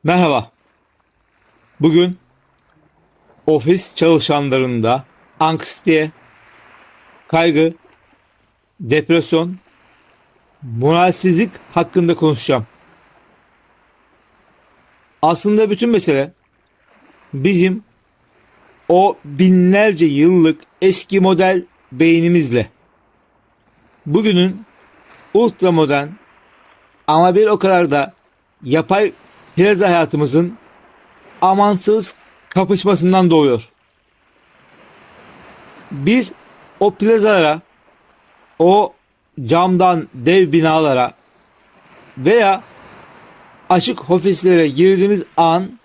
Merhaba. Bugün ofis çalışanlarında anksiyete, kaygı, depresyon, moralsizlik hakkında konuşacağım. Aslında bütün mesele bizim o binlerce yıllık eski model beynimizle bugünün ultra modern ama bir o kadar da yapay plaza hayatımızın amansız kapışmasından doğuyor. Biz o plazalara, o camdan dev binalara veya açık ofislere girdiğimiz an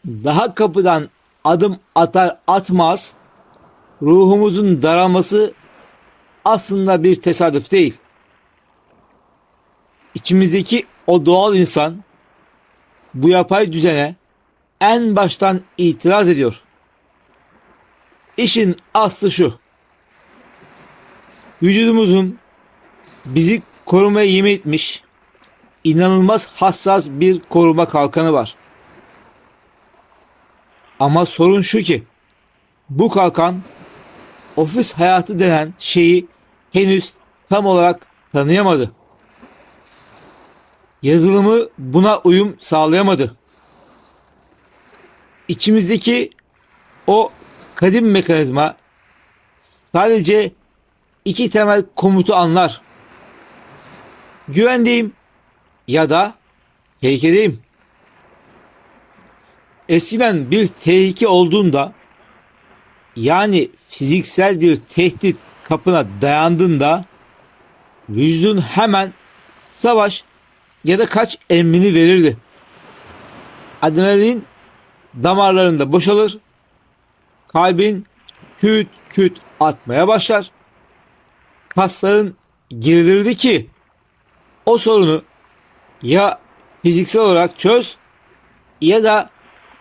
daha kapıdan adım atar atmaz ruhumuzun daralması aslında bir tesadüf değil. İçimizdeki o doğal insan bu yapay düzene en baştan itiraz ediyor. İşin aslı şu: vücudumuzun bizi korumaya yemin etmiş inanılmaz hassas bir koruma kalkanı var. Ama sorun şu ki bu kalkan ofis hayatı denen şeyi henüz tam olarak tanıyamadı. Yazılımı buna uyum sağlayamadı. İçimizdeki o kadim mekanizma sadece iki temel komutu anlar: güvendeyim ya da tehlikedeyim. Eskiden bir tehlike olduğunda, yani fiziksel bir tehdit kapına dayandığında vücudun hemen savaş ya da kaç emrini verirdi. Adrenalin damarlarında boşalır, kalbin küt küt atmaya başlar. Kasların gerilirdi ki o sorunu ya fiziksel olarak çöz ya da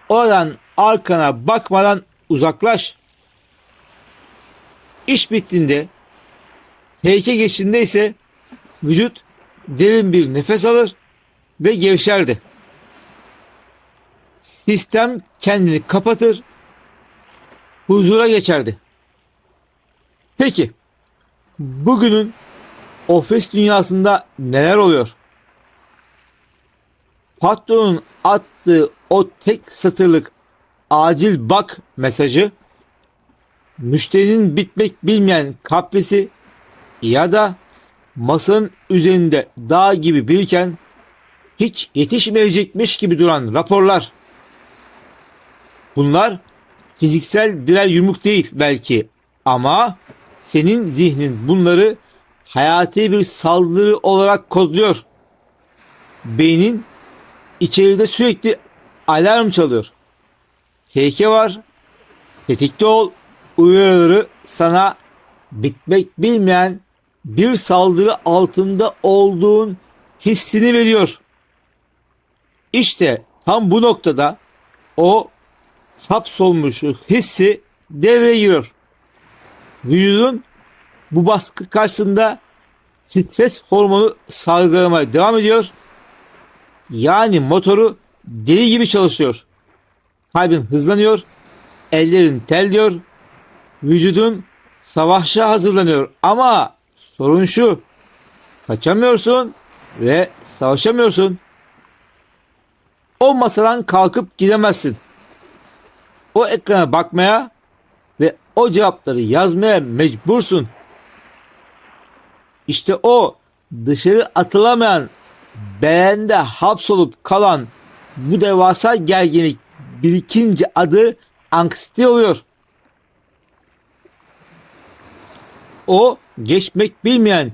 oradan arkana bakmadan uzaklaş. İş bittiğinde, tehlike geçtiğinde ise vücut derin bir nefes alır ve gevşerdi. Sistem kendini kapatır, huzura geçerdi. Peki, bugünün ofis dünyasında neler oluyor? Patronun attığı o tek satırlık acil bak mesajı, müşterinin bitmek bilmeyen kaprisi ya da masanın üzerinde dağ gibi biriken hiç yetişmeyecekmiş gibi duran raporlar. Bunlar fiziksel birer yumruk değil belki, ama senin zihnin bunları hayati bir saldırı olarak kodluyor. Beynin içeride sürekli alarm çalıyor. Tehlike var, tetikte ol uyarıları sana bitmek bilmeyen bir saldırı altında olduğun hissini veriyor. İşte tam bu noktada o hapsolmuş hissi devreye giriyor. Vücudun bu baskı karşısında stres hormonu salgılamaya devam ediyor. Yani motoru deli gibi çalışıyor. Kalbin hızlanıyor, ellerin terliyor, vücudun savaşa hazırlanıyor. Ama sorun şu: kaçamıyorsun ve savaşamıyorsun. O masadan kalkıp gidemezsin. O ekrana bakmaya ve o cevapları yazmaya mecbursun. İşte o dışarı atılamayan, beğende hapsolup kalan bu devasa gerginlik birikince adı anksiyete oluyor. O geçmek bilmeyen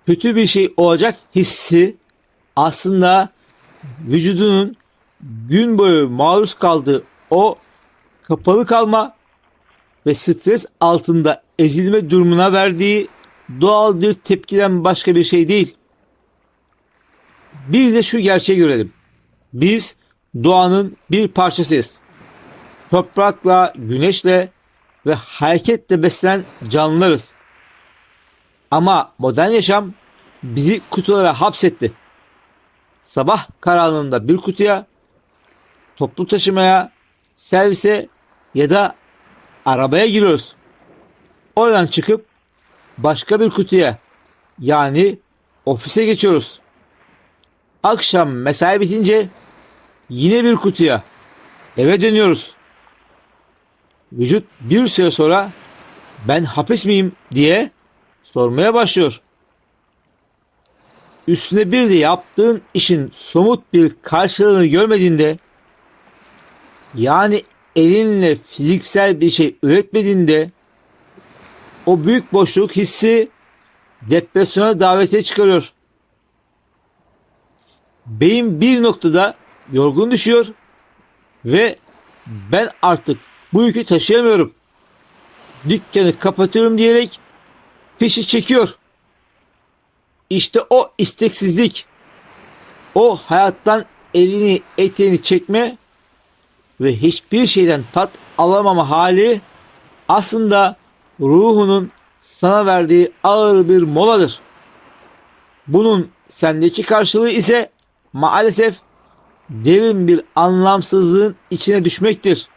kötü bir şey olacak hissi aslında vücudunun gün boyu maruz kaldığı o kapalı kalma ve stres altında ezilme durumuna verdiği doğal bir tepkiden başka bir şey değil. Bir de şu gerçeği görelim: biz doğanın bir parçasıyız. Toprakla, güneşle ve hareketle beslenen canlılarız. Ama modern yaşam bizi kutulara hapsetti. Sabah karanlığında bir kutuya, toplu taşımaya, servise ya da arabaya giriyoruz. Oradan çıkıp başka bir kutuya, yani ofise geçiyoruz. Akşam mesai bitince yine bir kutuya, eve dönüyoruz. Vücut bir süre sonra ben hapis miyim diye sormaya başlıyor. Üstüne bir de yaptığın işin somut bir karşılığını görmediğinde, yani elinle fiziksel bir şey üretmediğinde, o büyük boşluk hissi depresyona davete çıkarıyor. Beyin bir noktada yorgun düşüyor ve ben artık bu yükü taşıyamıyorum, dükkanı kapatıyorum diyerek fişi çekiyor. İşte o isteksizlik, o hayattan elini eteğini çekme ve hiçbir şeyden tat alamama hali aslında ruhunun sana verdiği ağır bir moladır. Bunun sendeki karşılığı ise maalesef derin bir anlamsızlığın içine düşmektir.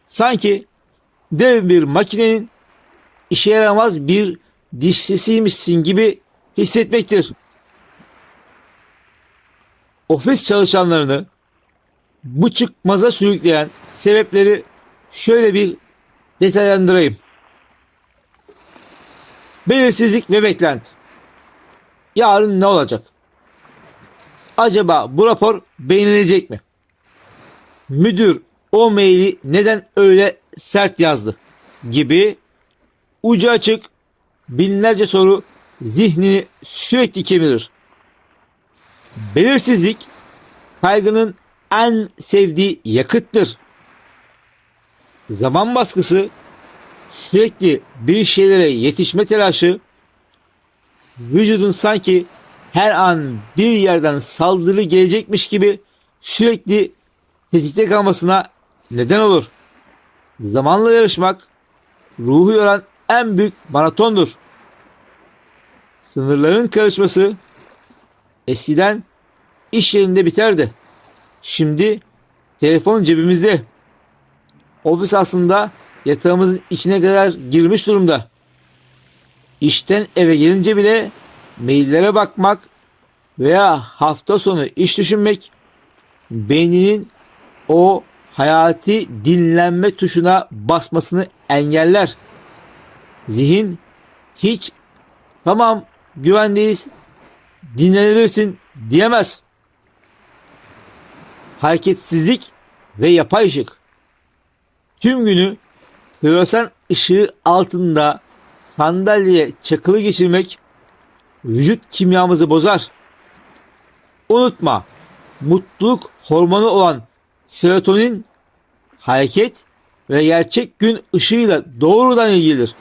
Sanki dev bir makinenin işe yaramaz bir dişlisiymişsin gibi hissetmektir. Ofis çalışanlarını bu çıkmaza sürükleyen sebepleri şöyle bir detaylandırayım. Belirsizlik ve beklenti. Yarın ne olacak? Acaba bu rapor beğenilecek mi? Müdür o maili neden öyle sert yazdı? Gibi ucu açık binlerce soru zihnini sürekli kemirir. Belirsizlik kaygının en sevdiği yakıttır. Zaman baskısı, sürekli bir şeylere yetişme telaşı, vücudun sanki her an bir yerden saldırı gelecekmiş gibi sürekli tetikte kalmasına neden olur. Zamanla yarışmak ruhu yoran en büyük maratondur. Sınırların karışması eskiden iş yerinde biterdi. Şimdi telefon cebimizde. Ofis aslında yatağımızın içine kadar girmiş durumda. İşten eve gelince bile maillere bakmak veya hafta sonu iş düşünmek beyninin o hayati dinlenme tuşuna basmasını engeller. Zihin hiç tamam güvendeyiz, dinlenebilirsin diyemez. Hareketsizlik ve yapay ışık. Tüm günü floresan ışığı altında sandalyeye çakılı geçirmek vücut kimyamızı bozar. Unutma, mutluluk hormonu olan serotonin hareket ve gerçek gün ışığıyla doğrudan ilgilidir.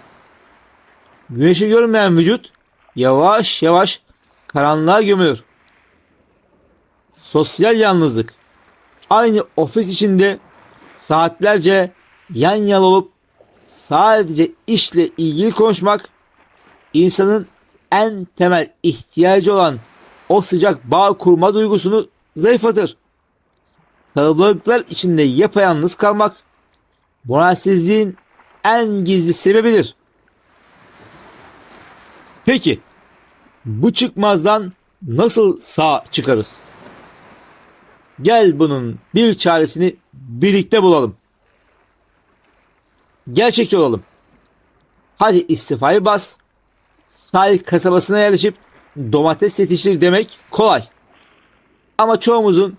Güneşi görmeyen vücut yavaş yavaş karanlığa gömülür. Sosyal yalnızlık. Aynı ofis içinde saatlerce yan yana olup sadece işle ilgili konuşmak insanın en temel ihtiyacı olan o sıcak bağ kurma duygusunu zayıflatır. Kalabalıklar içinde yapayalnız kalmak moralsizliğin en gizli sebebidir. Peki bu çıkmazdan nasıl sağ çıkarız? Gel bunun bir çaresini birlikte bulalım. Gerçekçi olalım. Hadi istifayı bas. Sahil kasabasına yerleşip domates yetiştir demek kolay. Ama çoğumuzun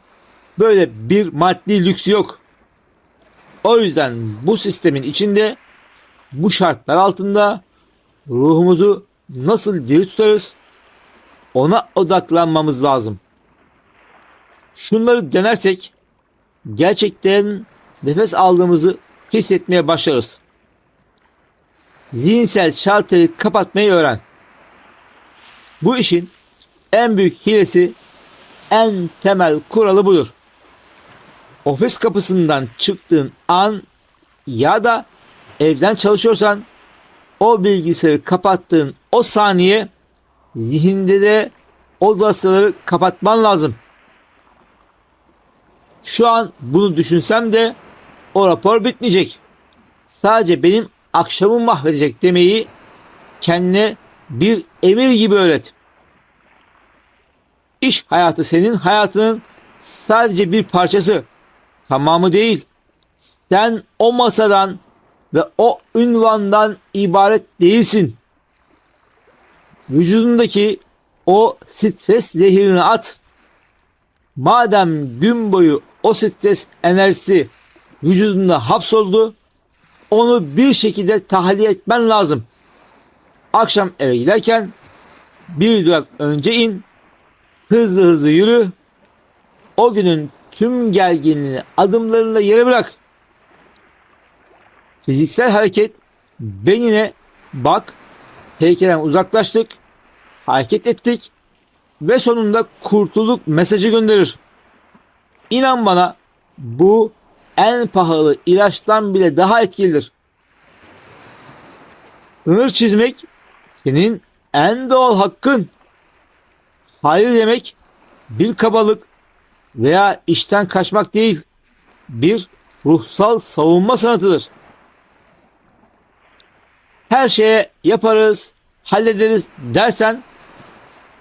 böyle bir maddi lüksü yok. O yüzden bu sistemin içinde, bu şartlar altında ruhumuzu nasıl diri tutarız? Ona odaklanmamız lazım. Şunları denersek gerçekten nefes aldığımızı hissetmeye başlarız. Zihinsel şalteri kapatmayı öğren. Bu işin en büyük hilesi, en temel kuralı budur. Ofis kapısından çıktığın an ya da evden çalışıyorsan o bilgisayarı kapattığın o saniye zihinde de o dosyaları kapatman lazım. Şu an bunu düşünsem de o rapor bitmeyecek. Sadece benim akşamı mahvedecek demeyi kendine bir emir gibi öğret. İş hayatı senin hayatının sadece bir parçası, tamamı değil. Sen o masadan ve o ünvandan ibaret değilsin. Vücudundaki o stres zehirini at. Madem gün boyu o stres enerjisi vücudunda hapsoldu, onu bir şekilde tahliye etmen lazım. Akşam eve giderken bir durak önce in, hızlı hızlı yürü, o günün tüm gerginliğini adımlarında yere bırak. Fiziksel hareket beynine bak, tehlikeden uzaklaştık, hareket ettik ve sonunda kurtulduk mesajı gönderir. İnan bana, bu en pahalı ilaçtan bile daha etkilidir. Sınır çizmek senin en doğal hakkın. Hayır demek bir kabalık veya işten kaçmak değil, bir ruhsal savunma sanatıdır. Her şeye yaparız, hallederiz dersen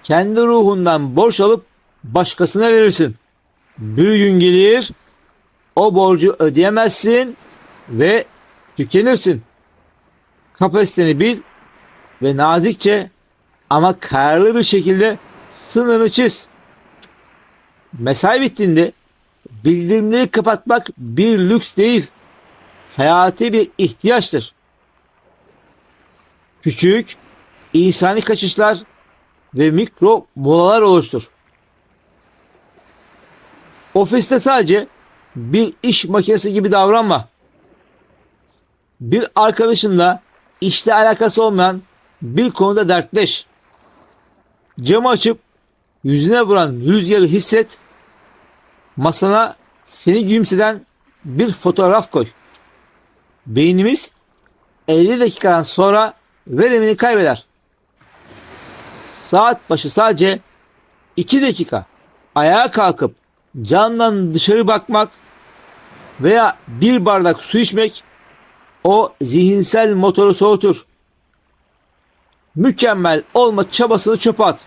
kendi ruhundan borç alıp başkasına verirsin. Bir gün gelir, o borcu ödeyemezsin ve tükenirsin. Kapasiteni bil ve nazikçe ama kararlı bir şekilde sınırını çiz. Mesai bittiğinde bildirimleri kapatmak bir lüks değil, hayati bir ihtiyaçtır. Küçük, insani kaçışlar ve mikro molalar oluştur. Ofiste sadece bir iş makinesi gibi davranma. Bir arkadaşınla işle alakası olmayan bir konuda dertleş. Camı açıp yüzüne vuran rüzgarı hisset. Masana seni gülümseden bir fotoğraf koy. Beynimiz 50 dakikadan sonra verimini kaybeder. Saat başı sadece 2 dakika ayağa kalkıp camdan dışarı bakmak veya bir bardak su içmek o zihinsel motoru soğutur. Mükemmel olma çabasını çöpe at.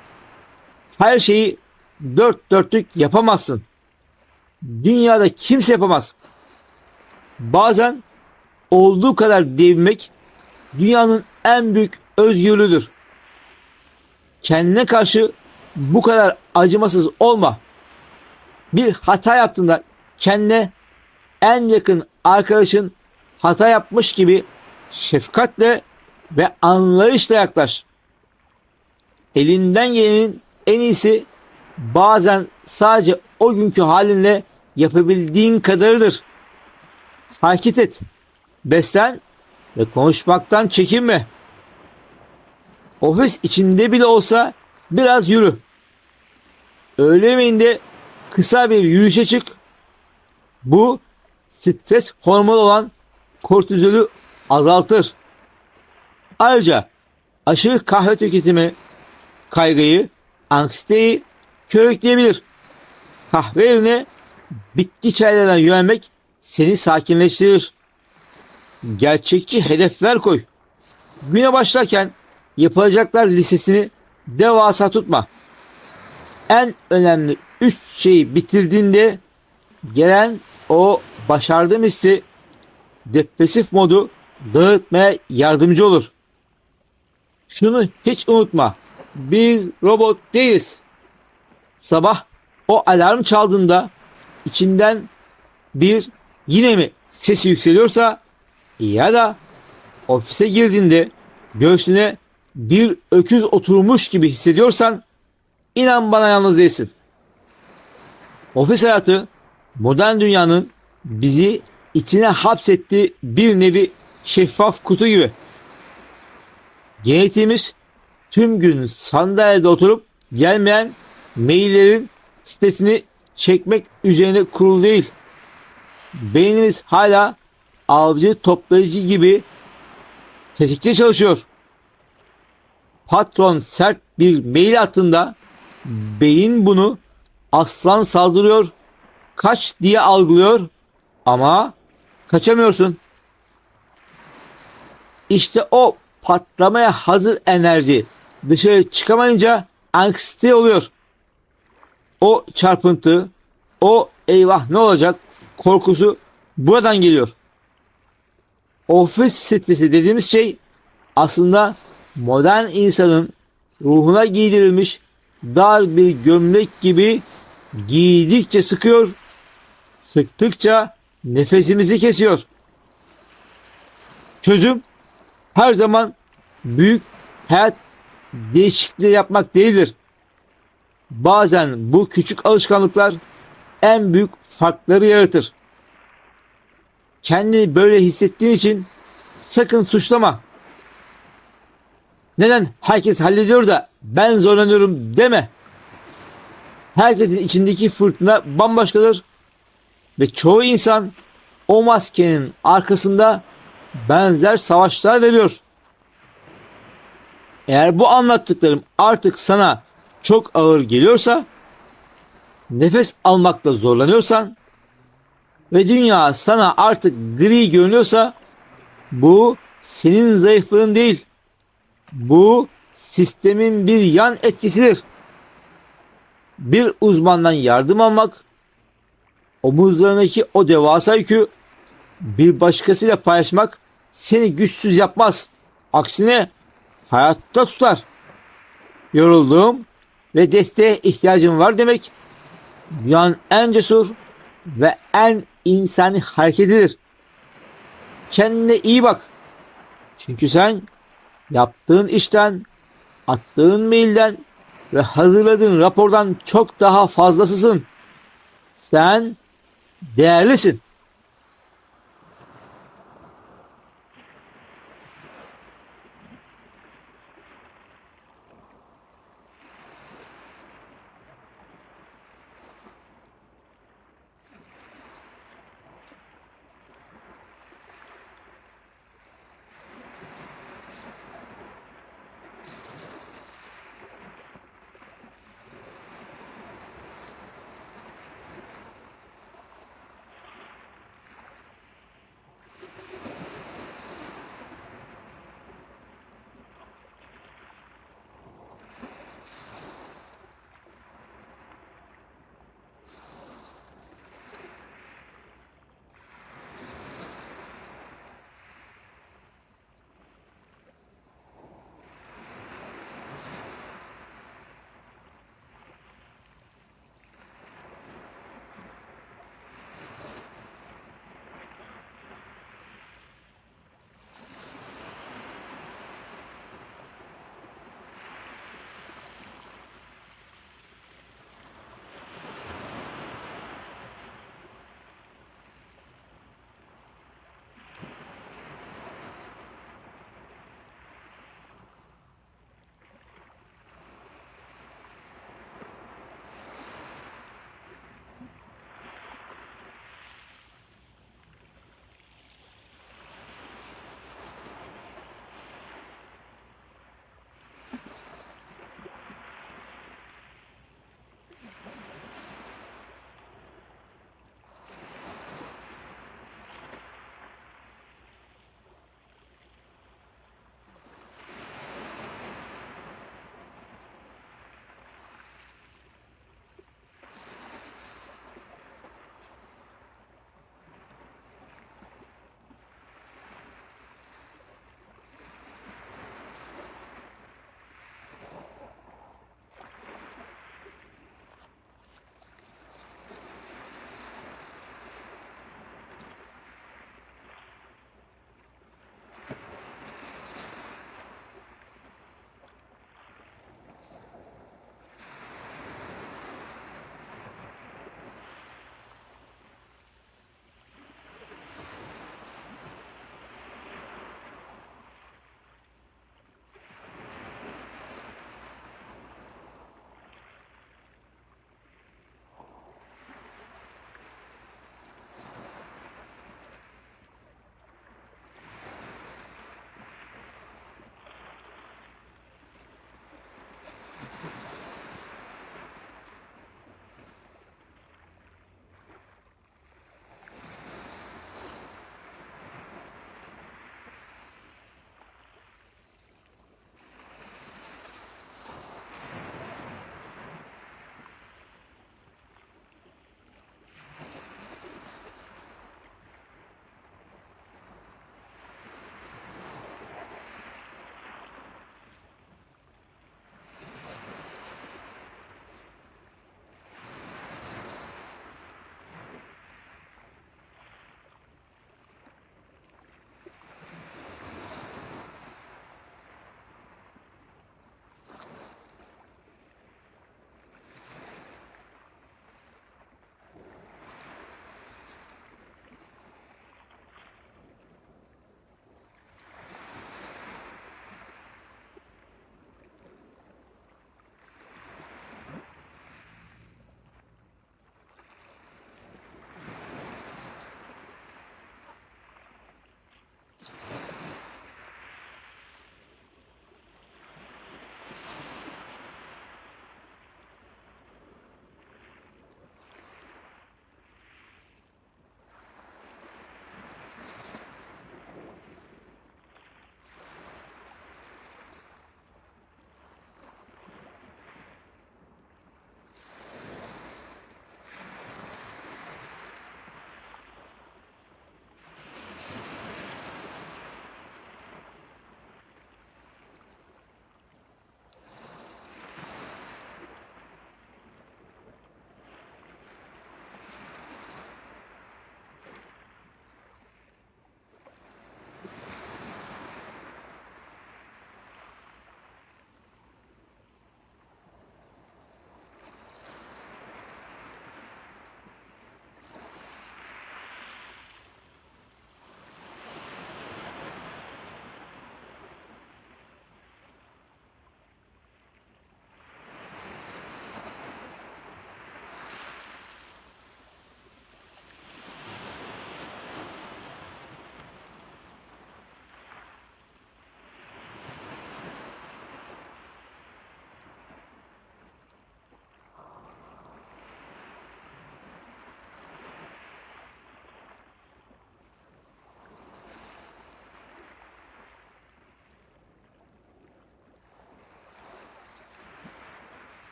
Her şeyi dört dörtlük yapamazsın. Dünyada kimse yapamaz. Bazen olduğu kadar diyebilmek dünyanın en büyük özgürlüğüdür. Kendine karşı bu kadar acımasız olma. Bir hata yaptığında kendine en yakın arkadaşın hata yapmış gibi şefkatle ve anlayışla yaklaş. Elinden gelenin en iyisi bazen sadece o günkü halinle yapabildiğin kadarıdır. Hareket et, beslen ve konuşmaktan çekinme. Ofis içinde bile olsa biraz yürü. Öğle yemeğinde kısa bir yürüyüşe çık. Bu stres hormonu olan kortizolü azaltır. Ayrıca aşırı kahve tüketimi kaygıyı, anksiyeteyi körükleyebilir. Kahve yerine bitki çaylarına yönelmek seni sakinleştirir. Gerçekçi hedefler koy. Güne başlarken yapılacaklar listesini devasa tutma. En önemli 3 şeyi bitirdiğinde gelen o başardığım hissi depresif modu dağıtmaya yardımcı olur. Şunu hiç unutma. Biz robot değiliz. Sabah o alarm çaldığında içinden bir yine mi sesi yükseliyorsa ya da ofise girdiğinde göğsüne bir öküz oturmuş gibi hissediyorsan inan bana yalnız değilsin. Ofis hayatı modern dünyanın bizi içine hapsettiği bir nevi şeffaf kutu gibi. Genetiğimiz tüm gün sandalyede oturup gelmeyen maillerin sitesini çekmek üzerine kurulu değil. Beynimiz hala avcı toplayıcı gibi tetikte çalışıyor. Patron sert bir mail attığında beyin bunu aslan saldırıyor kaç diye algılıyor ama kaçamıyorsun. İşte o patlamaya hazır enerji dışarı çıkamayınca anksiyete oluyor. O çarpıntı, o eyvah ne olacak korkusu buradan geliyor. Ofis stresi dediğimiz şey aslında modern insanın ruhuna giydirilmiş dar bir gömlek gibi giydikçe sıkıyor, sıktıkça nefesimizi kesiyor. Çözüm her zaman büyük hayat değişiklikleri yapmak değildir. Bazen bu küçük alışkanlıklar en büyük farkları yaratır. Kendini böyle hissettiğin için sakın suçlama. Neden herkes hallediyor da ben zorlanıyorum deme. Herkesin içindeki fırtına bambaşkadır ve çoğu insan o maskenin arkasında benzer savaşlar veriyor. Eğer bu anlattıklarım artık sana çok ağır geliyorsa, nefes almakta zorlanıyorsan ve dünya sana artık gri görünüyorsa bu senin zayıflığın değil. Bu sistemin bir yan etkisidir. Bir uzmandan yardım almak, omuzlarındaki o devasa yükü bir başkasıyla paylaşmak seni güçsüz yapmaz. Aksine hayatta tutar. Yoruldum ve desteğe ihtiyacım var demek dünyanın en cesur ve en insani hareketidir. Kendine iyi bak. Çünkü sen yaptığın işten, attığın mailden ve hazırladığın rapordan çok daha fazlasısın. Sen değerlisin.